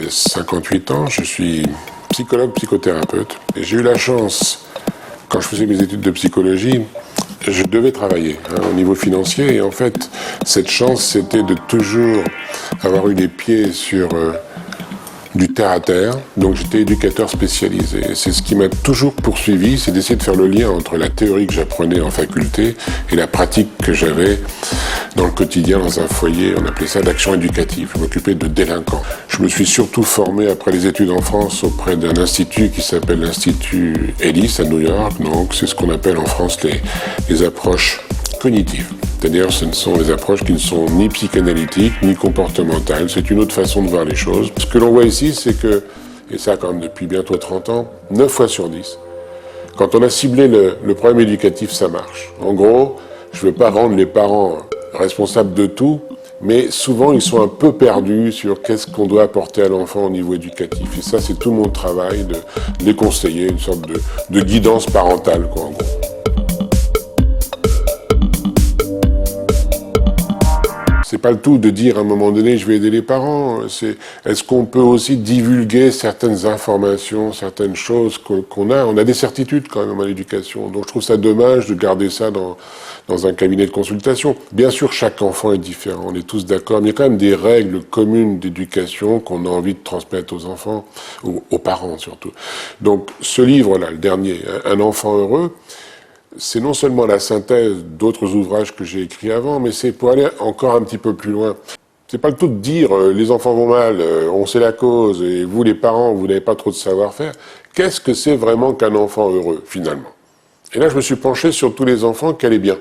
58 ans, je suis psychologue, psychothérapeute. Et j'ai eu la chance, quand je faisais mes études de psychologie, je devais travailler au niveau financier. Et en fait, cette chance, c'était de toujours avoir eu les pieds sur du terre-à-terre. Donc j'étais éducateur spécialisé. C'est ce qui m'a toujours poursuivi, c'est d'essayer de faire le lien entre la théorie que j'apprenais en faculté et la pratique que j'avais dans le quotidien, dans un foyer. On appelait ça d'action éducative. Je m'occupais de délinquants. Je me suis surtout formé après les études en France auprès d'un institut qui s'appelle l'Institut Ellis à New York. Donc c'est ce qu'on appelle en France les approches cognitives. C'est-à-dire, ce ne sont des approches qui ne sont ni psychanalytiques, ni comportementales. C'est une autre façon de voir les choses. Ce que l'on voit ici, c'est que, et ça quand même depuis bientôt 30 ans, 9 fois sur 10, quand on a ciblé le problème éducatif, ça marche. En gros, je ne veux pas rendre les parents responsables de tout, mais souvent ils sont un peu perdus sur qu'est-ce qu'on doit apporter à l'enfant au niveau éducatif. Et ça, c'est tout mon travail de les conseiller, une sorte de guidance parentale, quoi, en gros. C'est pas le tout de dire à un moment donné je vais aider les parents. Est-ce qu'on peut aussi divulguer certaines informations, certaines choses qu'on a. On a des certitudes quand même en éducation. Donc je trouve ça dommage de garder ça dans un cabinet de consultation. Bien sûr, chaque enfant est différent, on est tous d'accord, mais il y a quand même des règles communes d'éducation qu'on a envie de transmettre aux enfants, aux parents surtout. Donc ce livre-là, le dernier, Un enfant heureux, c'est non seulement la synthèse d'autres ouvrages que j'ai écrits avant, mais c'est pour aller encore un petit peu plus loin. C'est pas le tout de dire les enfants vont mal, on sait la cause, et vous les parents, vous n'avez pas trop de savoir-faire. Qu'est-ce que c'est vraiment qu'un enfant heureux, finalement? Et là, je me suis penché sur tous les enfants qui allaient bien,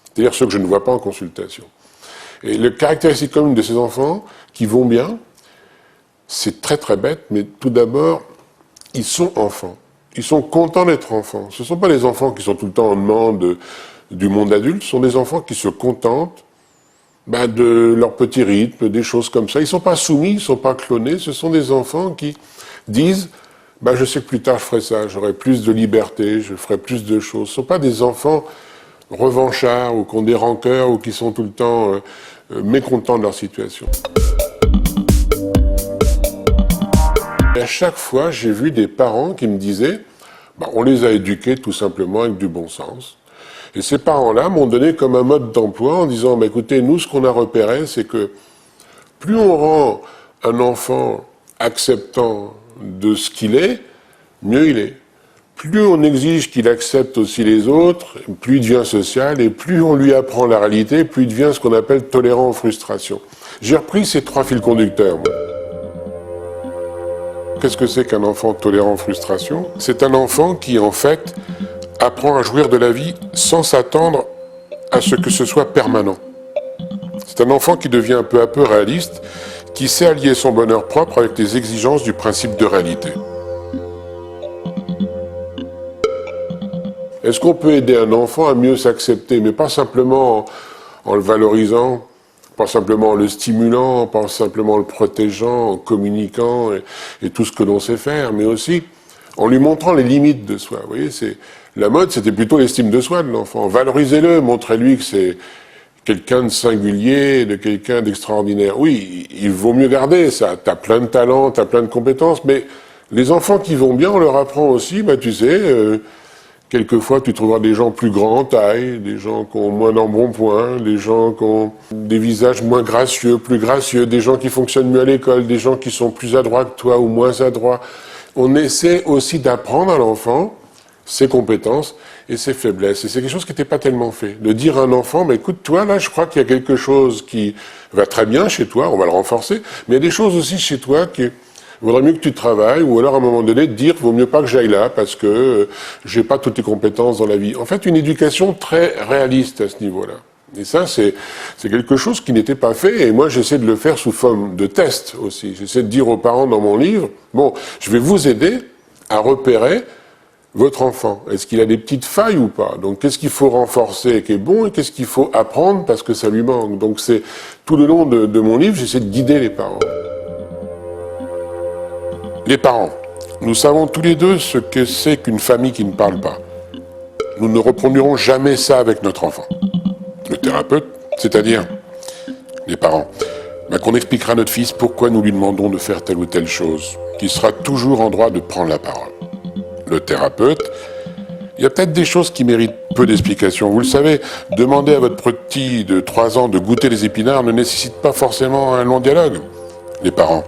c'est-à-dire ceux que je ne vois pas en consultation. Et le caractéristique commune de ces enfants qui vont bien, c'est très très bête, mais tout d'abord, ils sont enfants. Ils sont contents d'être enfants. Ce ne sont pas les enfants qui sont tout le temps en demande du monde adulte, ce sont des enfants qui se contentent de leur petit rythme, des choses comme ça. Ils ne sont pas soumis, ils ne sont pas clonés, ce sont des enfants qui disent je sais que plus tard je ferai ça, j'aurai plus de liberté, je ferai plus de choses. Ce ne sont pas des enfants revanchards ou qui ont des rancœurs ou qui sont tout le temps mécontents de leur situation. Et à chaque fois, j'ai vu des parents qui me disaient on les a éduqués tout simplement avec du bon sens. Et ces parents-là m'ont donné comme un mode d'emploi en disant écoutez, nous, ce qu'on a repéré, c'est que plus on rend un enfant acceptant de ce qu'il est, mieux il est. Plus on exige qu'il accepte aussi les autres, plus il devient social, et plus on lui apprend la réalité, plus il devient ce qu'on appelle tolérant aux frustrations. J'ai repris ces 3 fils conducteurs, moi. Qu'est-ce que c'est qu'un enfant tolérant aux frustrations? C'est un enfant qui, en fait, apprend à jouir de la vie sans s'attendre à ce que ce soit permanent. C'est un enfant qui devient peu à peu réaliste, qui sait allier son bonheur propre avec les exigences du principe de réalité. Est-ce qu'on peut aider un enfant à mieux s'accepter, mais pas simplement en le valorisant, pas simplement en le stimulant, pas simplement en le protégeant, en communiquant et tout ce que l'on sait faire, mais aussi en lui montrant les limites de soi. Vous voyez, la mode, c'était plutôt l'estime de soi de l'enfant. Valorisez-le, montrez-lui que c'est quelqu'un de singulier, de quelqu'un d'extraordinaire. Oui, il vaut mieux garder ça. T'as plein de talents, t'as plein de compétences, mais les enfants qui vont bien, on leur apprend aussi, tu sais, quelquefois, tu trouveras des gens plus grands en taille, des gens qui ont moins d'embonpoint, des gens qui ont des visages moins gracieux, plus gracieux, des gens qui fonctionnent mieux à l'école, des gens qui sont plus adroits que toi ou moins adroits. On essaie aussi d'apprendre à l'enfant ses compétences et ses faiblesses. Et c'est quelque chose qui n'était pas tellement fait. De dire à un enfant, écoute, toi, là, je crois qu'il y a quelque chose qui va très bien chez toi, on va le renforcer, mais il y a des choses aussi chez toi qui... Il vaudrait mieux que tu travailles, ou alors à un moment donné, te dire, vaut mieux pas que j'aille là, parce que j'ai pas toutes les compétences dans la vie. En fait, une éducation très réaliste à ce niveau-là. Et ça, c'est quelque chose qui n'était pas fait, et moi, j'essaie de le faire sous forme de test aussi. J'essaie de dire aux parents dans mon livre, je vais vous aider à repérer votre enfant. Est-ce qu'il a des petites failles ou pas? Donc, qu'est-ce qu'il faut renforcer qui est bon, et qu'est-ce qu'il faut apprendre parce que ça lui manque? Donc, c'est tout le long de mon livre, j'essaie de guider les parents. Les parents, nous savons tous les deux ce que c'est qu'une famille qui ne parle pas. Nous ne reproduirons jamais ça avec notre enfant. Le thérapeute, c'est-à-dire les parents, Qu'on expliquera à notre fils pourquoi nous lui demandons de faire telle ou telle chose, qu'il sera toujours en droit de prendre la parole. Le thérapeute, il y a peut-être des choses qui méritent peu d'explications. Vous le savez, demander à votre petit de 3 ans de goûter les épinards ne nécessite pas forcément un long dialogue. Les parents.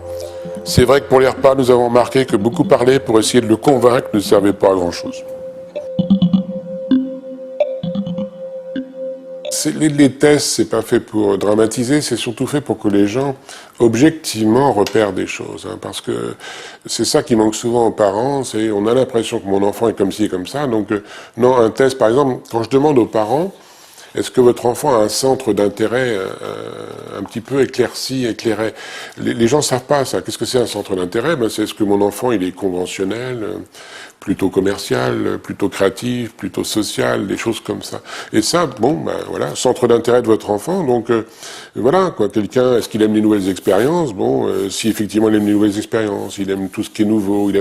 C'est vrai que pour les repas, nous avons remarqué que beaucoup parler pour essayer de le convaincre ne servait pas à grand-chose. Les tests, c'est pas fait pour dramatiser, c'est surtout fait pour que les gens, objectivement, repèrent des choses. Parce que c'est ça qui manque souvent aux parents, c'est on a l'impression que mon enfant est comme ci et comme ça. Donc, non, un test, par exemple, quand je demande aux parents, est-ce que votre enfant a un centre d'intérêt un petit peu éclairci, éclairé? Les gens ne savent pas ça. Qu'est-ce que c'est un centre d'intérêt? C'est est-ce que mon enfant il est conventionnel, plutôt commercial, plutôt créatif, plutôt social, des choses comme ça. Et ça, voilà, centre d'intérêt de votre enfant. Donc voilà, quoi. Quelqu'un, est-ce qu'il aime les nouvelles expériences? Si effectivement il aime les nouvelles expériences, il aime tout ce qui est nouveau,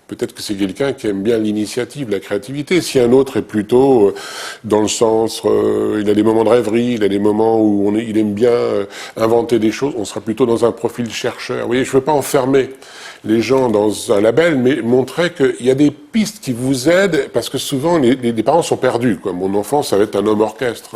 peut-être que c'est quelqu'un qui aime bien l'initiative, la créativité. Si un autre est plutôt dans le sens, il a des moments de rêverie, il a des moments où il aime bien inventer des choses, on sera plutôt dans un profil chercheur. Vous voyez, je ne veux pas enfermer les gens dans un label, mais montrer qu'il y a des pistes qui vous aident, parce que souvent les parents sont perdus. Mon enfant, ça va être un homme orchestre.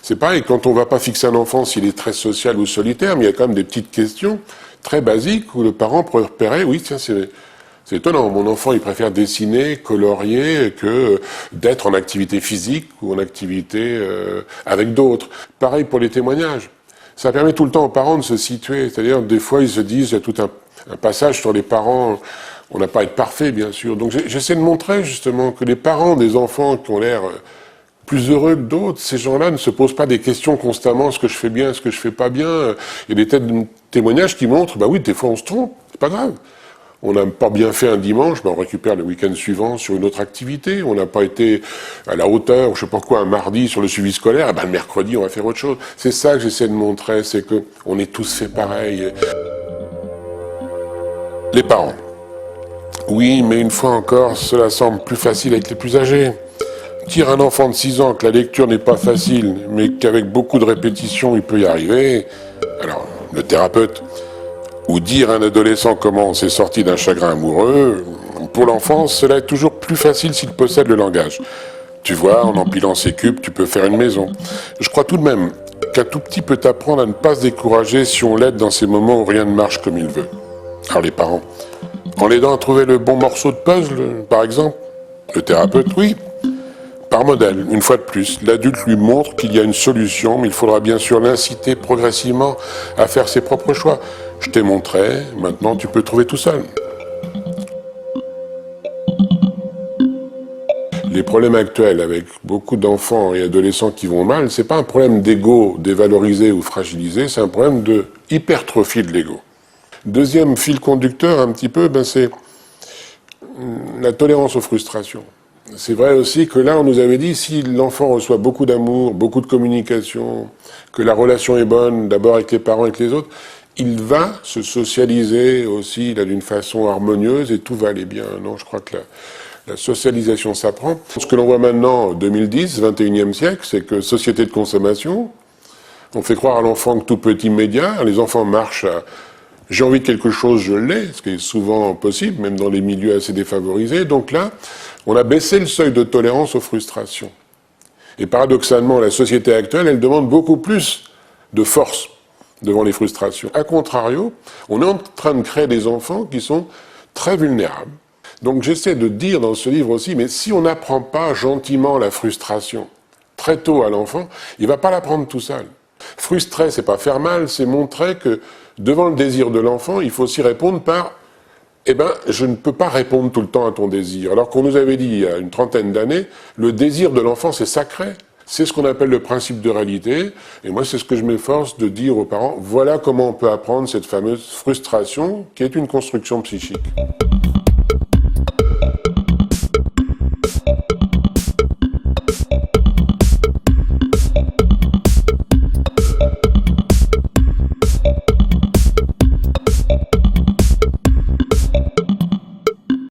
C'est pareil, quand on ne va pas fixer un enfant s'il est très social ou solitaire, mais il y a quand même des petites questions très basiques où le parent pourrait repérer, oui, tiens, c'est étonnant, mon enfant il préfère dessiner, colorier que d'être en activité physique ou en activité avec d'autres. Pareil pour les témoignages. Ça permet tout le temps aux parents de se situer. C'est-à-dire des fois ils se disent, il y a tout un passage sur les parents, on n'a pas à être parfait bien sûr. Donc j'essaie de montrer justement que les parents des enfants qui ont l'air plus heureux que d'autres, ces gens-là ne se posent pas des questions constamment, est-ce que je fais bien, est-ce que je fais pas bien. Il y a des témoignages qui montrent, oui, des fois on se trompe, c'est pas grave. On n'a pas bien fait un dimanche, on récupère le week-end suivant sur une autre activité. On n'a pas été à la hauteur, je sais pas quoi, un mardi sur le suivi scolaire. Le mercredi, on va faire autre chose. C'est ça que j'essaie de montrer, c'est que on est tous fait pareil. Les parents. Oui, mais une fois encore, cela semble plus facile avec les plus âgés. Dire à un enfant de 6 ans que la lecture n'est pas facile, mais qu'avec beaucoup de répétitions, il peut y arriver. Alors, le thérapeute. Ou dire à un adolescent comment on s'est sorti d'un chagrin amoureux, pour l'enfant, cela est toujours plus facile s'il possède le langage. Tu vois, en empilant ses cubes, tu peux faire une maison. Je crois tout de même qu'un tout petit peut apprendre à ne pas se décourager si on l'aide dans ces moments où rien ne marche comme il veut. Alors les parents, en l'aidant à trouver le bon morceau de puzzle, par exemple, le thérapeute, oui. Par modèle, une fois de plus, l'adulte lui montre qu'il y a une solution, mais il faudra bien sûr l'inciter progressivement à faire ses propres choix. Je t'ai montré, maintenant tu peux trouver tout seul. Les problèmes actuels avec beaucoup d'enfants et adolescents qui vont mal, c'est pas un problème d'ego dévalorisé ou fragilisé, c'est un problème de hypertrophie de l'ego. Deuxième fil conducteur un petit peu, c'est la tolérance aux frustrations. C'est vrai aussi que là, on nous avait dit, si l'enfant reçoit beaucoup d'amour, beaucoup de communication, que la relation est bonne, d'abord avec les parents et avec les autres, il va se socialiser aussi d'une façon harmonieuse et tout va aller bien. Non, je crois que la socialisation s'apprend. Ce que l'on voit maintenant, 2010, 21e siècle, c'est que société de consommation, on fait croire à l'enfant que tout peut être immédiat, les enfants marchent à j'ai envie de quelque chose, je l'ai, ce qui est souvent possible, même dans les milieux assez défavorisés. Donc là, on a baissé le seuil de tolérance aux frustrations. Et paradoxalement, la société actuelle, elle demande beaucoup plus de force devant les frustrations. A contrario, on est en train de créer des enfants qui sont très vulnérables. Donc j'essaie de dire dans ce livre aussi, mais si on n'apprend pas gentiment la frustration très tôt à l'enfant, il ne va pas l'apprendre tout seul. Frustrer, c'est pas faire mal, c'est montrer que devant le désir de l'enfant, il faut aussi répondre par je ne peux pas répondre tout le temps à ton désir. Alors qu'on nous avait dit il y a une trentaine d'années, le désir de l'enfant c'est sacré. C'est ce qu'on appelle le principe de réalité. Et moi, c'est ce que je m'efforce de dire aux parents. Voilà comment on peut apprendre cette fameuse frustration qui est une construction psychique.